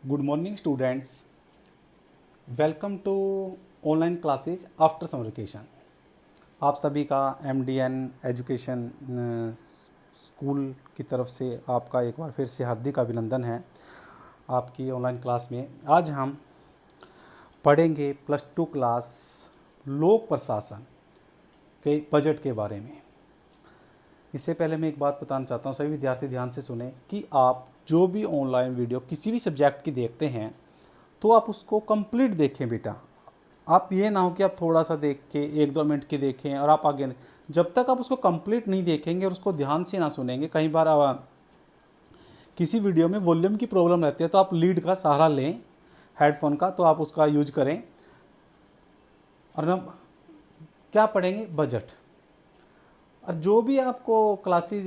Good morning students, welcome to online classes after summer vacation. आप सभी का एमडीएन education school की तरफ से आपका एक बार फिर से हार्दिक अभिनंदन है। आपकी ऑनलाइन क्लास में आज हम पढ़ेंगे +2 क्लास लोक प्रशासन के बजट के बारे में। इससे पहले मैं एक बात बताना चाहता हूँ, सभी विद्यार्थी ध्यान से सुने कि आप जो भी ऑनलाइन वीडियो किसी भी सब्जेक्ट की देखते हैं तो आप उसको कंप्लीट देखें बेटा। आप ये ना हो कि आप थोड़ा सा देख के 1-2 मिनट की देखें और आप आगे जब तक आप उसको कंप्लीट नहीं देखेंगे और उसको ध्यान से ना सुनेंगे। कई बार किसी वीडियो में वॉल्यूम की प्रॉब्लम रहती है तो आप लीड का सहारा लें, हेडफोन का, तो आप उसका यूज करें। और ना क्या पढ़ेंगे, बजट। और जो भी आपको क्लासेज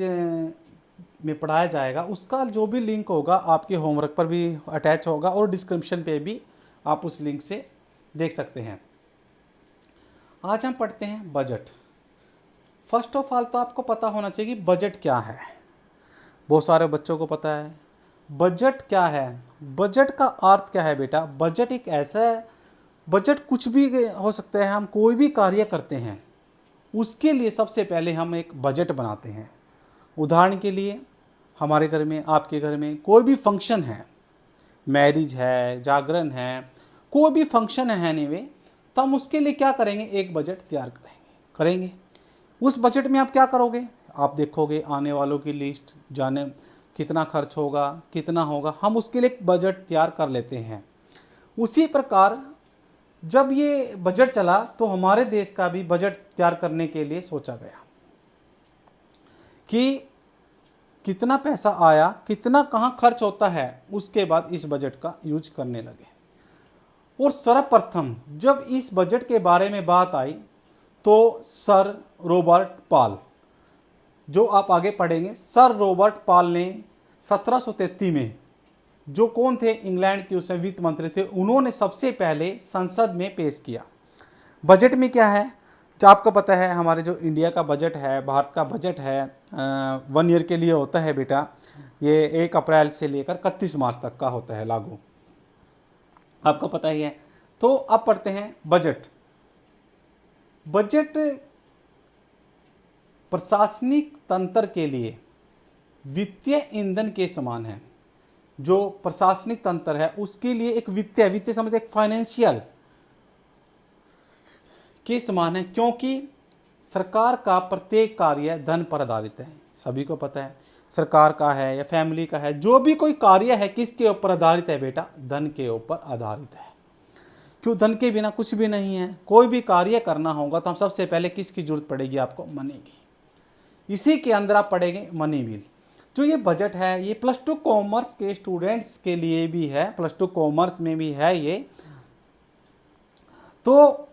में पढ़ाया जाएगा उसका जो भी लिंक होगा आपके होमवर्क पर भी अटैच होगा और डिस्क्रिप्शन पे भी आप उस लिंक से देख सकते हैं। आज हम पढ़ते हैं बजट। फर्स्ट ऑफ ऑल तो आपको पता होना चाहिए कि बजट क्या है। बहुत सारे बच्चों को पता है बजट क्या है। बजट का अर्थ क्या है बेटा? बजट एक ऐसा है, बजट कुछ भी हो सकता है। हम कोई भी कार्य करते हैं उसके लिए सबसे पहले हम एक बजट बनाते हैं। उदाहरण के लिए हमारे घर में, आपके घर में कोई भी फंक्शन है, मैरिज है, जागरण है, कोई भी फंक्शन है एनीवे, तो हम उसके लिए क्या करेंगे, एक बजट तैयार करेंगे। उस बजट में आप क्या करोगे, आप देखोगे आने वालों की लिस्ट, जाने कितना खर्च होगा, कितना होगा, हम उसके लिए एक बजट तैयार कर लेते हैं। उसी प्रकार जब ये बजट चला तो हमारे देश का भी बजट तैयार करने के लिए सोचा गया कि कितना पैसा आया, कितना कहाँ खर्च होता है। उसके बाद इस बजट का यूज करने लगे। और सर्वप्रथम जब इस बजट के बारे में बात आई तो सर रॉबर्ट पाल, जो आप आगे पढ़ेंगे, सर रॉबर्ट पाल ने 1733 में, जो कौन थे, इंग्लैंड के उस वित्त मंत्री थे, उन्होंने सबसे पहले संसद में पेश किया। बजट में क्या है, जो आपको पता है, हमारे जो इंडिया का बजट है, भारत का बजट है, 1 ईयर के लिए होता है बेटा। ये 1 अप्रैल से लेकर 31 मार्च तक का होता है लागू, आपको पता ही है। तो अब पढ़ते हैं बजट। बजट प्रशासनिक तंत्र के लिए वित्तीय ईंधन के समान है। जो प्रशासनिक तंत्र है उसके लिए एक वित्तीय समझ, एक फाइनेंशियल के समान है, क्योंकि सरकार का प्रत्येक कार्य धन पर आधारित है। सभी को पता है, सरकार का है या फैमिली का है, जो भी कोई कार्य है किसके ऊपर आधारित है बेटा? धन के ऊपर आधारित है। क्यों? धन के बिना कुछ भी नहीं है। कोई भी कार्य करना होगा तो हम सबसे पहले किसकी जरूरत पड़ेगी? आपको मनी की। इसी के अंदर आप पढ़ेंगे मनी बिल। जो ये बजट है ये +2 कॉमर्स के स्टूडेंट्स के लिए भी है, +2 कॉमर्स में भी है ये। तो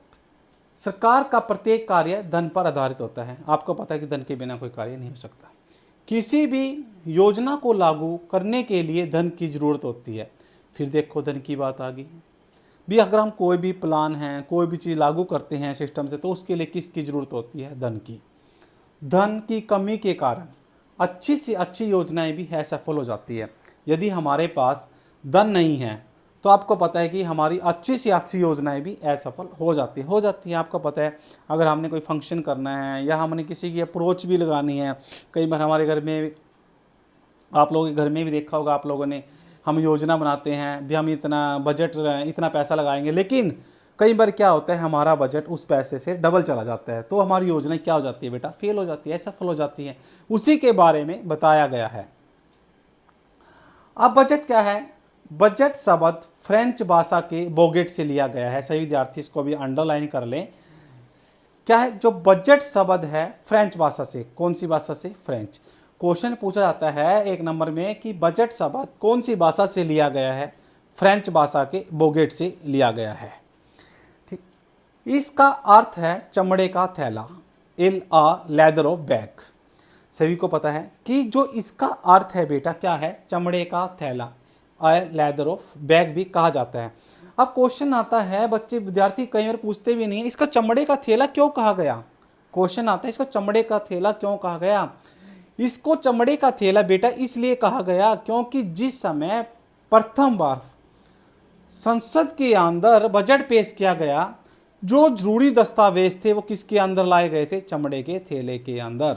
सरकार का प्रत्येक कार्य धन पर आधारित होता है। आपको पता है कि धन के बिना कोई कार्य नहीं हो सकता। किसी भी योजना को लागू करने के लिए धन की जरूरत होती है। फिर देखो धन की बात आ गई भी, अगर हम कोई भी प्लान है, कोई भी चीज़ लागू करते हैं सिस्टम से, तो उसके लिए किसकी जरूरत होती है? धन की। धन की कमी के कारण अच्छी से अच्छी योजनाएं भी असफल हो जाती है। यदि हमारे पास धन नहीं है तो आपको पता है कि हमारी अच्छी से अच्छी योजनाएं भी असफल हो जाती हैं। आपको पता है, अगर हमने कोई फंक्शन करना है या हमने किसी की अप्रोच भी लगानी है, कई बार हमारे घर में, आप लोगों के घर में भी देखा होगा आप लोगों ने, हम योजना बनाते हैं भी, हम इतना बजट, इतना पैसा लगाएंगे, लेकिन कई बार क्या होता है, हमारा बजट उस पैसे से डबल चला जाता है, तो हमारी योजना क्या हो जाती है बेटा? फेल हो जाती है, असफल हो जाती है। उसी के बारे में बताया गया है। अब बजट क्या है? बजट शब्द फ्रेंच भाषा के बोगेट से लिया गया है। सही विद्यार्थी इसको भी अंडरलाइन कर लें। क्या है जो बजट शब्द है? फ्रेंच भाषा से। कौन सी भाषा से? फ्रेंच। क्वेश्चन पूछा जाता है 1 नंबर में कि बजट शब्द कौन सी भाषा से लिया गया है? फ्रेंच भाषा के बोगेट से लिया गया है। ठीक, इसका अर्थ है चमड़े का थैला, लेदर ऑफ बैग। सभी को पता है कि जो इसका अर्थ है बेटा क्या है? चमड़े का थैला, लेदर ऑफ बैग भी कहा जाता है। अब क्वेश्चन आता है, बच्चे विद्यार्थी कई बार पूछते भी नहीं है, इसका चमड़े का थैला क्यों कहा गया? क्वेश्चन आता है, इसका चमड़े का थैला क्यों कहा गया? इसको चमड़े का थैला बेटा इसलिए कहा गया क्योंकि जिस समय प्रथम बार संसद के अंदर बजट पेश किया गया, जो जरूरी दस्तावेज थे वो किसके अंदर लाए गए थे? चमड़े के थैले के अंदर।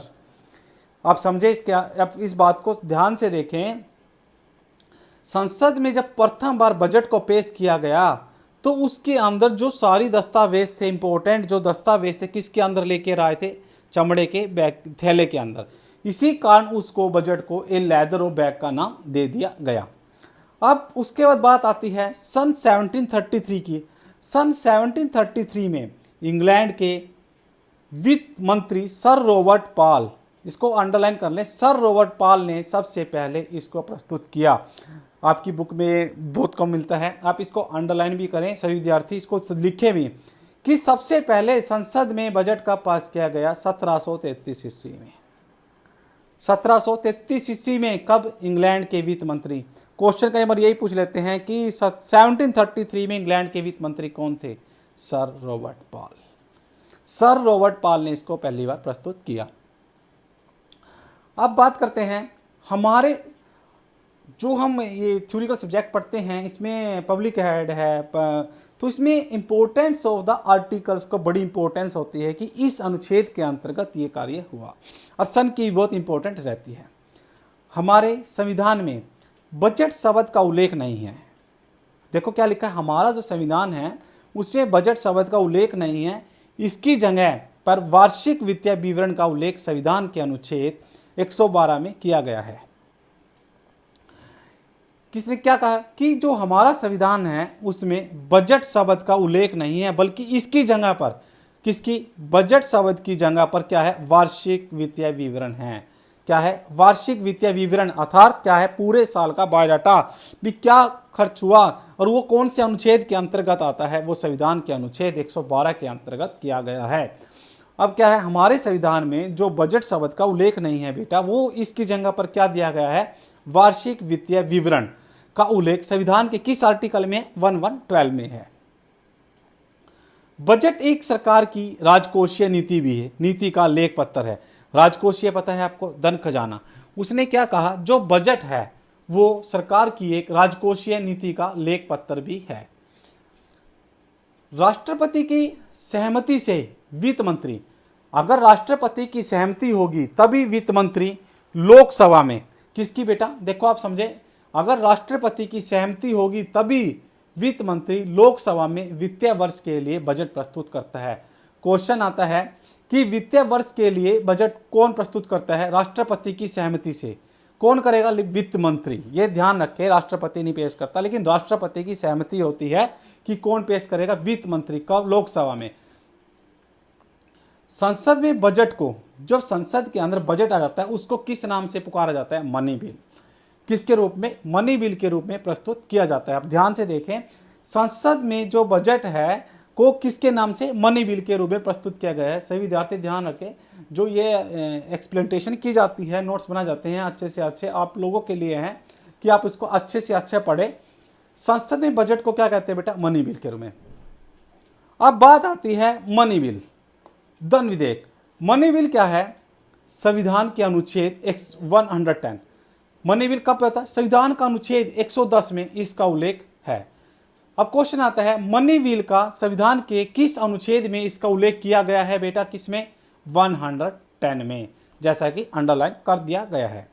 आप समझे इसके, अब इस बात को ध्यान से देखें। संसद में जब प्रथम बार बजट को पेश किया गया तो उसके अंदर जो सारी दस्तावेज थे, इंपॉर्टेंट जो दस्तावेज थे, किसके अंदर लेके आए थे? चमड़े के बैग थैले के अंदर। इसी कारण उसको बजट को ए लेदर और बैग का नाम दे दिया गया। अब उसके बाद बात आती है सन 1733 की। सन 1733 में इंग्लैंड के वित्त मंत्री सर रॉबर्ट पाल, इसको अंडरलाइन कर लें, सर रॉबर्ट पाल ने सबसे पहले इसको प्रस्तुत किया। आपकी बुक में बहुत कम मिलता है, आप इसको अंडरलाइन भी करें, सभी विद्यार्थी इसको लिखें भी कि सबसे पहले संसद में बजट का पास किया गया 1733 ईस्वी में। 1733 ईस्वी में कब? इंग्लैंड के वित्त मंत्री। क्वेश्चन कई बार यही पूछ लेते हैं कि 1733 में इंग्लैंड के वित्त मंत्री कौन थे? सर रॉबर्ट पाल। सर रॉबर्ट पाल ने इसको पहली बार प्रस्तुत किया। अब बात करते हैं हमारे जो हम ये थ्योरी का सब्जेक्ट पढ़ते हैं, इसमें पब्लिक हेड है, तो इसमें इंपॉर्टेंस ऑफ द आर्टिकल्स को बड़ी इंपॉर्टेंस होती है कि इस अनुच्छेद के अंतर्गत ये कार्य हुआ, और सन की बहुत इंपॉर्टेंट रहती है। हमारे संविधान में बजट शब्द का उल्लेख नहीं है। देखो क्या लिखा है, हमारा जो संविधान है उसमें बजट शब्द का उल्लेख नहीं है। इसकी जगह पर वार्षिक वित्तीय विवरण का उल्लेख संविधान के अनुच्छेद 112 में किया गया है। किसने क्या कहा कि जो हमारा संविधान है उसमें बजट शब्द का उल्लेख नहीं है, बल्कि इसकी जगह पर, किसकी? बजट शब्द की जगह पर क्या है? वार्षिक वित्तीय विवरण है। क्या है? वार्षिक वित्तीय विवरण, अर्थात क्या है? पूरे साल का बायोडाटा भी क्या खर्च हुआ, और वो कौन से अनुच्छेद के अंतर्गत आता है? वो संविधान के अनुच्छेद 112 के अंतर्गत किया गया है। अब क्या है, हमारे संविधान में जो बजट शब्द का उल्लेख नहीं है बेटा, वो इसकी जगह पर क्या दिया गया है? वार्षिक वित्तीय विवरण का उल्लेख संविधान के किस आर्टिकल में? 1112 में है। बजट एक सरकार की राजकोषीय नीति भी है, नीति का लेख पत्र है। राजकोषीय पता है आपको, धन खजाना। उसने क्या कहा, जो बजट है वो सरकार की एक राजकोषीय नीति का लेख पत्र भी है। राष्ट्रपति की सहमति से वित्त मंत्री, अगर राष्ट्रपति की सहमति होगी तभी वित्त मंत्री लोकसभा में, किसकी बेटा? देखो आप समझे, अगर राष्ट्रपति की सहमति होगी तभी वित्त मंत्री लोकसभा में वित्तीय वर्ष के लिए बजट प्रस्तुत करता है। क्वेश्चन आता है कि वित्तीय वर्ष के लिए बजट कौन प्रस्तुत करता है? राष्ट्रपति की सहमति से। कौन करेगा? वित्त मंत्री। ये ध्यान रखें, राष्ट्रपति नहीं पेश करता, लेकिन राष्ट्रपति की सहमति होती है कि कौन पेश करेगा? वित्त मंत्री। कब? लोकसभा में। संसद में बजट को, जब संसद के अंदर बजट आ जाता है उसको किस नाम से पुकारा जाता है? Money bill. किसके रूप में? मनी बिल के रूप में प्रस्तुत किया जाता है। आप ध्यान से देखें, संसद में जो बजट है को किसके नाम से? मनी बिल के रूप में प्रस्तुत किया गया है। सभी विद्यार्थी ध्यान रखें, जो ये एक्सप्लेनेशन की जाती है, नोट्स बनाए जाते हैं अच्छे से अच्छे, आप लोगों के लिए हैं कि आप इसको अच्छे से अच्छा पढ़ें। संसद में बजट को क्या कहते हैं बेटा? मनी बिल के रूप में। अब बात आती है मनी बिल, धन विधेयक। मनी बिल क्या है? संविधान के अनुच्छेद 110। मनी बिल कब होता है? संविधान का अनुच्छेद 110 में इसका उल्लेख है। अब क्वेश्चन आता है, मनी बिल का संविधान के किस अनुच्छेद में इसका उल्लेख किया गया है बेटा? किसमें? 110 में, जैसा कि अंडरलाइन कर दिया गया है।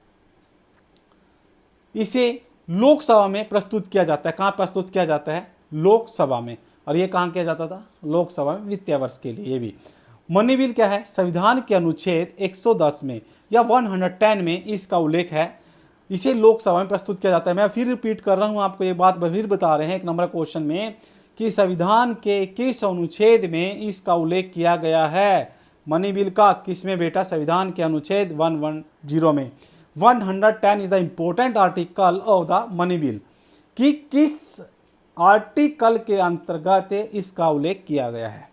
इसे लोकसभा में प्रस्तुत किया जाता है। कहां प्रस्तुत किया जाता है? लोकसभा में। और ये कहां किया जाता था? लोकसभा में, वित्तीय वर्ष के लिए भी। मनी बिल क्या है? संविधान के अनुच्छेद 110 में या 110 में इसका उल्लेख है। इसे लोकसभा में प्रस्तुत किया जाता है। मैं फिर रिपीट कर रहा हूं आपको, ये बात फिर बता रहे हैं एक नंबर क्वेश्चन में कि संविधान के किस अनुच्छेद में इसका उल्लेख किया गया है मनी बिल का? किसमें बेटा? संविधान के अनुच्छेद 110 में। 110 is the important article of the money bill, कि किस आर्टिकल के अंतर्गत इसका उल्लेख किया गया है।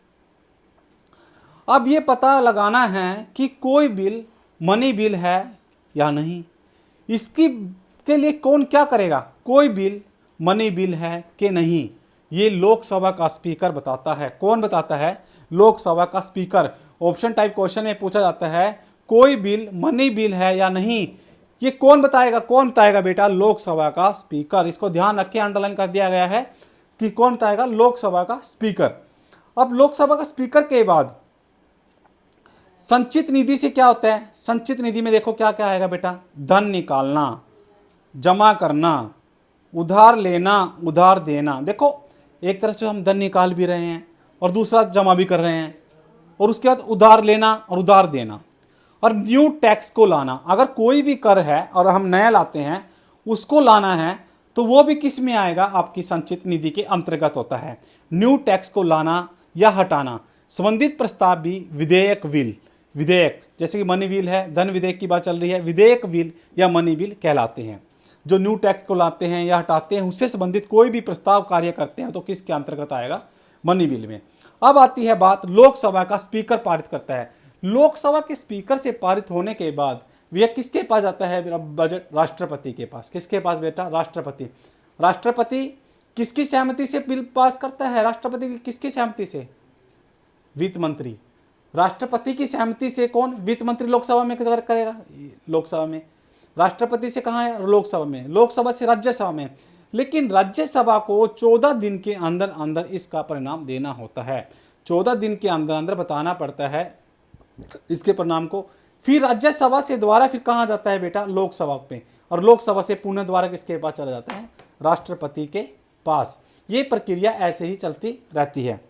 अब ये पता लगाना है कि कोई बिल मनी बिल है या नहीं। इसकी के लिए कौन क्या करेगा? कोई बिल मनी बिल है कि नहीं, ये लोकसभा का स्पीकर बताता है। कौन बताता है? लोकसभा का स्पीकर। ऑप्शन टाइप क्वेश्चन में पूछा जाता है कोई बिल मनी बिल है या नहीं, ये कौन बताएगा? कौन बताएगा बेटा? लोकसभा का स्पीकर। इसको ध्यान रखिए, अंडरलाइन कर दिया गया है कि कौन बताएगा, लोकसभा का स्पीकर। अब लोकसभा का स्पीकर के बाद संचित निधि से क्या होता है, संचित निधि में देखो क्या क्या आएगा बेटा, धन निकालना, जमा करना, उधार लेना, उधार देना। देखो एक तरह से हम धन निकाल भी रहे हैं और दूसरा जमा भी कर रहे हैं, और उसके बाद उधार लेना और उधार देना। और न्यू टैक्स को लाना, अगर कोई भी कर है और हम नया लाते हैं उसको लाना है तो वो भी किस में आएगा, आपकी संचित निधि के अंतर्गत होता है। न्यू टैक्स को लाना या हटाना, संबंधित प्रस्ताव भी विधेयक बिल, विधेयक जैसे कि मनी बिल है, धन विधेयक की बात चल रही है, विधेयक बिल या मनी बिल कहलाते हैं। जो न्यू टैक्स को लाते हैं या हटाते हैं उससे संबंधित कोई भी प्रस्ताव कार्य करते हैं तो किसके अंतर्गत आएगा, मनी बिल में। अब आती है बात, लोकसभा का स्पीकर पारित करता है। लोकसभा के स्पीकर से पारित होने के बाद यह किसके पास जाता है बजट, राष्ट्रपति के पास। किसके पास बेटा, राष्ट्रपति। राष्ट्रपति किसकी सहमति से बिल पास करता है, राष्ट्रपति की किसकी सहमति से, वित्त मंत्री। राष्ट्रपति की सहमति से कौन, वित्त मंत्री लोकसभा में करेगा, लोकसभा में। राष्ट्रपति से कहाँ है, लोकसभा में। लोकसभा से राज्यसभा में, लेकिन राज्यसभा को 14 दिन के अंदर अंदर इसका परिणाम देना होता है। 14 दिन के अंदर अंदर बताना पड़ता है इसके परिणाम को। फिर राज्यसभा से द्वारा फिर कहाँ जाता है बेटा, लोकसभा पे, और लोकसभा से पुनः द्वारा किसके पास चला जाता है, राष्ट्रपति के पास। ये प्रक्रिया ऐसे ही चलती रहती है।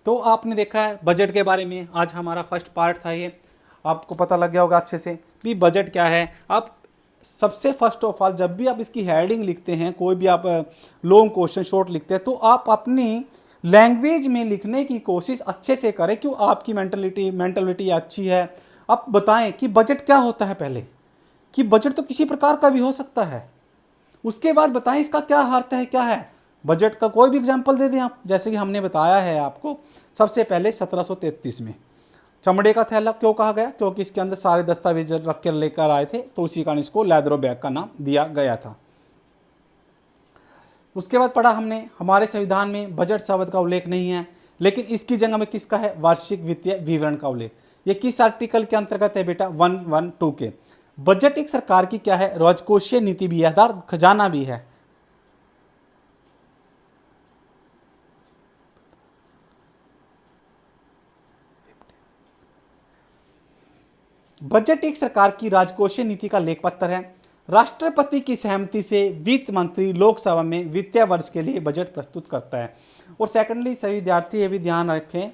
तो आपने देखा है बजट के बारे में, आज हमारा फर्स्ट पार्ट था ये, आपको पता लग गया होगा अच्छे से भी बजट क्या है। आप सबसे फर्स्ट ऑफ ऑल जब भी आप इसकी हेडिंग लिखते हैं, कोई भी आप लॉन्ग क्वेश्चन शॉर्ट लिखते हैं, तो आप अपनी लैंग्वेज में लिखने की कोशिश अच्छे से करें। क्यों, आपकी मेंटलिटी अच्छी है। आप बताएं कि बजट क्या होता है पहले, कि बजट तो किसी प्रकार का भी हो सकता है। उसके बाद बताएं इसका क्या अर्थ है, क्या है बजट का। कोई भी एग्जाम्पल दे दें आप, जैसे कि हमने बताया है आपको सबसे पहले 1733 में चमड़े का थैला क्यों कहा गया, क्योंकि इसके अंदर सारे दस्तावेज रख कर लेकर आए थे, तो उसी कारण इसको लेदरो बैग का नाम दिया गया था। उसके बाद पढ़ा हमने हमारे संविधान में बजट शब्द का उल्लेख नहीं है, लेकिन इसकी जगह में किसका है, वार्षिक वित्तीय विवरण का उल्लेख। ये किस आर्टिकल के अंतर्गत है बेटा, 112 के। बजट एक सरकार की क्या है, राजकोषीय नीति भी है, आधार खजाना भी है। बजट एक सरकार की राजकोषीय नीति का लेख पत्र है। राष्ट्रपति की सहमति से वित्त मंत्री लोकसभा में वित्तीय वर्ष के लिए बजट प्रस्तुत करता है। और सेकेंडली सभी विद्यार्थी ये भी ध्यान रखें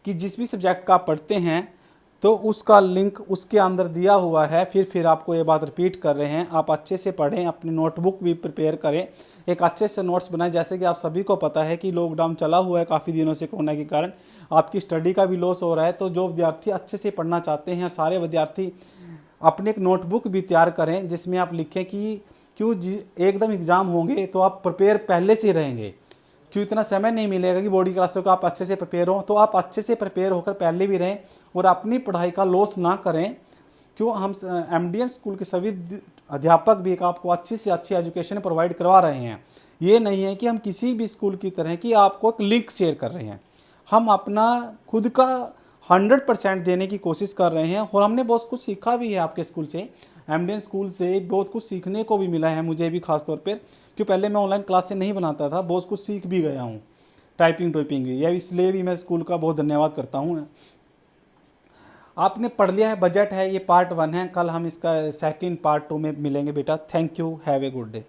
कि जिस भी सब्जेक्ट का पढ़ते हैं तो उसका लिंक उसके अंदर दिया हुआ है। फिर आपको ये बात रिपीट कर रहे हैं, आप अच्छे से पढ़ें, अपनी नोटबुक भी प्रिपेयर करें, एक अच्छे से नोट्स बनाएं। जैसे कि आप सभी को पता है कि लॉकडाउन चला हुआ है काफ़ी दिनों से कोरोना के कारण, आपकी स्टडी का भी लॉस हो रहा है। तो जो विद्यार्थी अच्छे से पढ़ना चाहते हैं, सारे विद्यार्थी अपनी एक नोटबुक भी तैयार करें जिसमें आप लिखें कि क्यों एकदम एग्ज़ाम होंगे तो आप प्रिपेयर पहले से रहेंगे, क्यों इतना समय नहीं मिलेगा कि बोर्डिंग क्लासों का आप अच्छे से प्रिपेयर हो। तो आप अच्छे से प्रिपेयर होकर पहले भी रहें और अपनी पढ़ाई का लॉस ना करें। क्यों, हम MDN स्कूल के सभी अध्यापक भी आपको अच्छी से अच्छी एजुकेशन प्रोवाइड करवा रहे हैं। ये नहीं है कि हम किसी भी स्कूल की तरह की आपको एक लिंक शेयर कर रहे हैं, हम अपना खुद का 100% देने की कोशिश कर रहे हैं। और हमने बहुत कुछ सीखा भी है आपके स्कूल से, MDN स्कूल से बहुत कुछ सीखने को भी मिला है मुझे भी खास तौर पर, क्यों पहले मैं ऑनलाइन क्लास से नहीं बनाता था, बहुत कुछ सीख भी गया हूँ, टाइपिंग भी। या इसलिए भी मैं स्कूल का बहुत धन्यवाद करता हूँ। आपने पढ़ लिया है, बजट है, ये पार्ट 1 है। कल हम इसका सेकंड पार्ट 2 में मिलेंगे बेटा। Thank you, have a good day.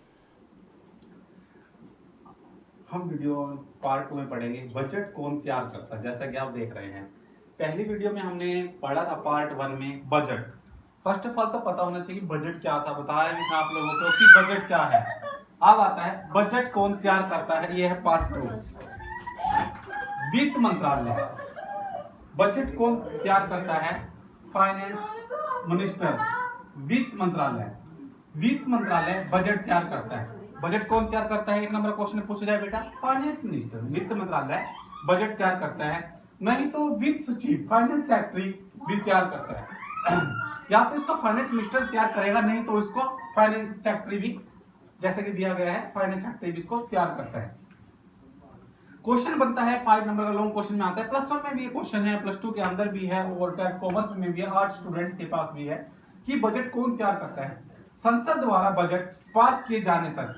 हम वीडियो पार्ट 2 में पढ़ेंगे बजट कौन तैयार करता है। जैसा कि आप देख रहे हैं, पहली वीडियो में हमने पढ़ा था पार्ट 1 में बजट। फर्स्ट ऑफ ऑल तो पता होना चाहिए बजट क्या था, बताया भी था आप लोगों को कि बजट क्या है। अब आता है बजट कौन तैयार करता है, ये है पार्ट 2। वित्त मंत्रालय। बजट कौन तैयार करता है, फाइनेंस मिनिस्टर। वित्त मंत्रालय, वित्त मंत्रालय बजट तैयार करता है। बजट कौन तैयार करता है, एक नंबर क्वेश्चन पूछा जाए बेटा, फाइनेंस मिनिस्टर। वित्त मंत्रालय बजट तैयार करता है, नहीं तो वित्त सचिव फाइनेंस सेक्रेटरी भी तैयार करता है। या तो इसको फाइनेंस मिनिस्टर तैयार करेगा, नहीं तो इसको फाइनेंस सेक्रेटरी भी, जैसे कि दिया गया है, फाइनेंस सेक्रेटरी भी इसको तैयार करता है। क्वेश्चन बनता है 5 नंबर का, लॉन्ग क्वेश्चन में आता है। +1 में भी ये क्वेश्चन है, +2 के अंदर भी है और 10th कॉमर्स में भी है, आर्ट स्टूडेंट्स के पास भी है कि बजट कौन तैयार करता है? संसद द्वारा बजट पास किए जाने तक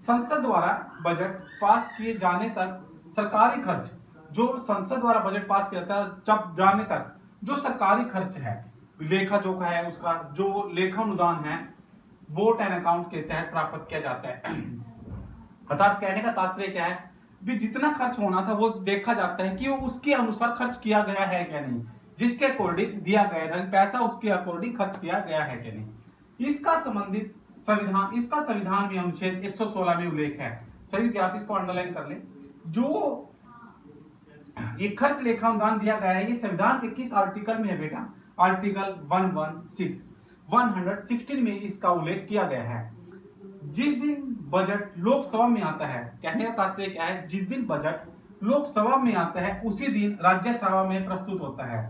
संसद द्वारा बजट पास किए जाने तक सरकारी खर्च, जो संसद द्वारा बजट पास किया जाता है जब जाने तक जो सरकारी खर्च है, लेखा जोखा है, उसका जो लेखा अनुदान है, वोट एंड अकाउंट के तहत प्राप्त किया जाता है। अर्थात कहने का तात्पर्य क्या है भी, जितना खर्च होना था वो देखा जाता है कि वो उसके अनुसार खर्च किया गया है क्या नहीं, जिसके अकॉर्डिंग दिया गया था पैसा उसके अकॉर्डिंग खर्च किया गया है क्या नहीं। इसका संबंधित संविधान, इसका संविधान में अनुच्छेद 116 में उल्लेख है। सभी विद्यार्थी इसको अंडरलाइन कर ले। जो ये खर्च लेखा अनुदान दिया गया है ये संविधान के किस आर्टिकल में है बेटा? आर्टिकल 116 में इसका उल्लेख किया गया है। जिस दिन बजट लोकसभा में आता है, कहने का तात्पर्य क्या है, जिस दिन बजट लोकसभा में आता है उसी दिन राज्यसभा में प्रस्तुत होता है।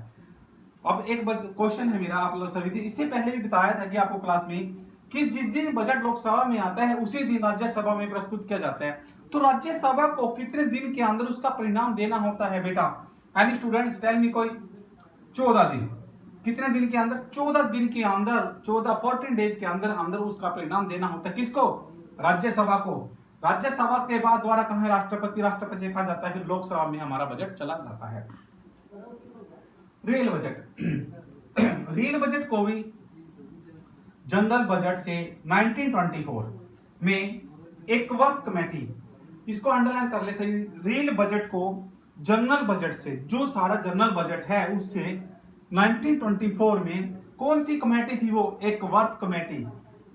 अब एक क्वेश्चन है मेरा आप लोग सभी थे, इससे पहले भी बताया था कि आपको क्लास में कि जिस दिन बजट लोकसभा में आता है उसी दिन राज्यसभा में प्रस्तुत किया जाता है। तो राज्यसभा को कितने दिन के अंदर उसका परिणाम देना होता है बेटा? एनी स्टूडेंट्स टेल मी कोई? 14 दिन। कितने दिन के अंदर? 14 दिन के अंदर, 14 डेज के अंदर अंदर उसका परिणाम देना होता है। किसको? राज्यसभा को। राज्यसभा के बाद द्वारा कहा राष्ट्रपति, राष्ट्रपति से कहा जाता है, फिर लोकसभा में हमारा बजट चला जाता है। रेल बजट रेल बजट को भी जनरल बजट से 1924 में एक वर्क कमेटी, इसको अंडरलाइन कर ले सही। रेल बजट को जनरल बजट से, जो सारा जनरल बजट है उससे 1924 में कौन सी कमेटी थी? वो एक वर्क कमेटी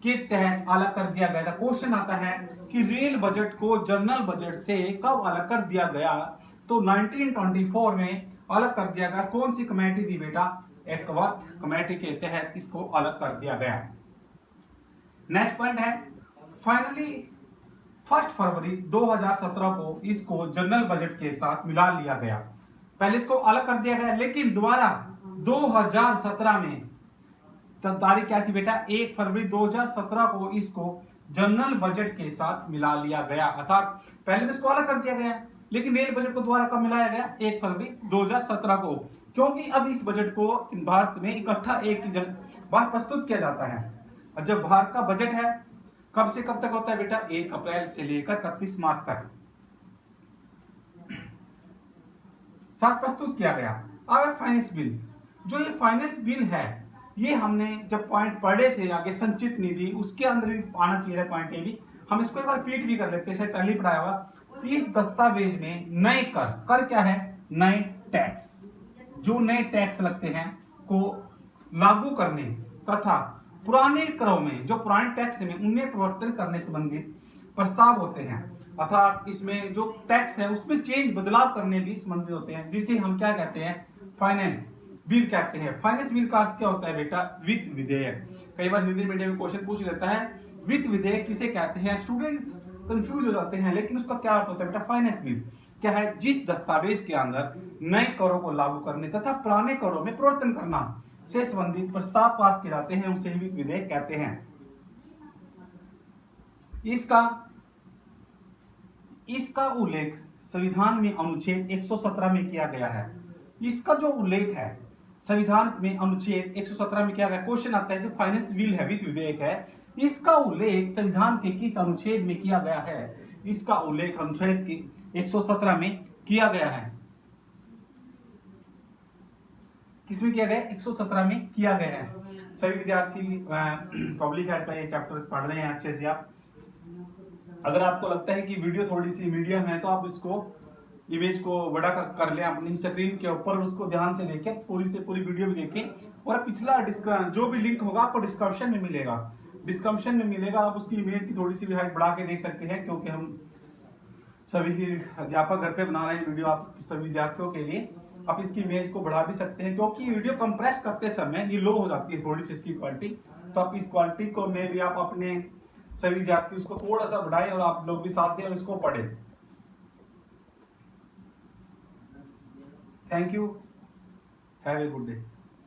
के तहत अलग कर दिया गया था। क्वेश्चन आता है कि रेल बजट को जनरल बजट से कब अलग कर दिया गया? तो 1924 में अलग कर दिया गया। कौन सी कमेटी थी बेटा? एक वर्क कमेटी के तहत इसको अलग कर दिया गया। नेक्स्ट पॉइंट है, फाइनली 1 फरवरी 2017 को इसको जनरल बजट के साथ मिला लिया गया। पहले इसको अलग कर दिया गया, लेकिन दोबारा 2017 में तब तारीख क्या थी बेटा? 1 फरवरी 2017 को इसको जनरल बजट के साथ मिला लिया गया। अर्थात पहले तो इसको अलग कर दिया गया, लेकिन रेल बजट को दोबारा कब मिलाया गया? 1 फरवरी 2017 को, क्योंकि अब इस बजट को भारत में इकट्ठा एक ही बार प्रस्तुत किया जाता है। और जब भारत का बजट है कब से कब तक होता है बेटा? 1 अप्रैल से लेकर 31 मार्च तक साथ प्रस्तुत किया गया। अब फाइनेंस बिल, जो ये फाइनेंस बिल है ये हमने जब पॉइंट पढ़े थे आगे संचित निधि, उसके अंदर भी आना चाहिए था पॉइंट। ये भी हम इसको एक बार रिपीट भी कर लेते हैं, शायद पहले पढ़ाया हुआ। इस दस्तावेज में नए कर क्या है? नए टैक्स, जो नए टैक्स लगते हैं को लागू करने तथा पुराने करों में, जो पुराने टैक्स में उनमें परिवर्तन करने संबंधित प्रस्ताव होते हैं। अर्थात इसमें जो टैक्स है उसमें चेंज, बदलाव करने भी संबंधित होते हैं, जिसे हम क्या कहते हैं? फाइनेंस बिल कहते हैं। फाइनेंस बिल का अर्थ क्या होता है बेटा? वित्त विधेयक। कई बार हिंदी मीडियम में क्वेश्चन पूछ लेता है वित्त विधेयक किसे कहते हैं? स्टूडेंट्स कंफ्यूज हो जाते हैं, लेकिन उसका क्या अर्थ होता है बेटा? फाइनेंस बिल क्या है? जिस दस्तावेज के अंदर नए करों को लागू करने तथा पुराने करों में परिवर्तन करना से संबंधित प्रस्ताव पास किए जाते हैं, उसे वित्त विधेयक कहते हैं। इसका उल्लेख संविधान में अनुच्छेद 117 में किया गया है। इसका जो उल्लेख है संविधान में अनुच्छेद 117 में किया गया। क्वेश्चन आता है जो फाइनेंस बिल है, वित्त विधेयक है, इसका उल्लेख संविधान के किस अनुच्छेद में किया गया है? इसका उल्लेख अनुच्छेद के 117 में किया गया है। किसमें किया गया? 117 में किया गया है। सभी विद्यार्थी पब्लिक हेल्थ का ये चैप्टर पढ़ रहे हैं अच्छे से। आप अगर आपको लगता है कि वीडियो थोड़ी सी मीडियम है तो आप इसको इमेज को बड़ा कर लें अपनी स्क्रीन के ऊपर, उसको ध्यान से देखें, पूरी से पूरी वीडियो भी देखें। और पिछला जो भी लिंक होगा आपको डिस्क्रिप्शन में मिलेगा, आप उसकी इमेज की थोड़ी सी भी हाइट बढ़ा के देख सकते हैं, क्योंकि हम सभी की अध्यापक घर पे बना रहे हैं वीडियो आप सभी विद्यार्थियों के लिए। आप इसकी इमेज को बढ़ा भी सकते हैं, क्योंकि वीडियो कंप्रेस करते समय ये लो हो जाती है थोड़ी सी इसकी क्वालिटी। तो आप इस क्वालिटी को में भी आप अपने सभी विद्यार्थी उसको थोड़ा सा बढ़ाएं और आप लोग भी साथ दें और इसको पढ़ें। Thank you, have a good day.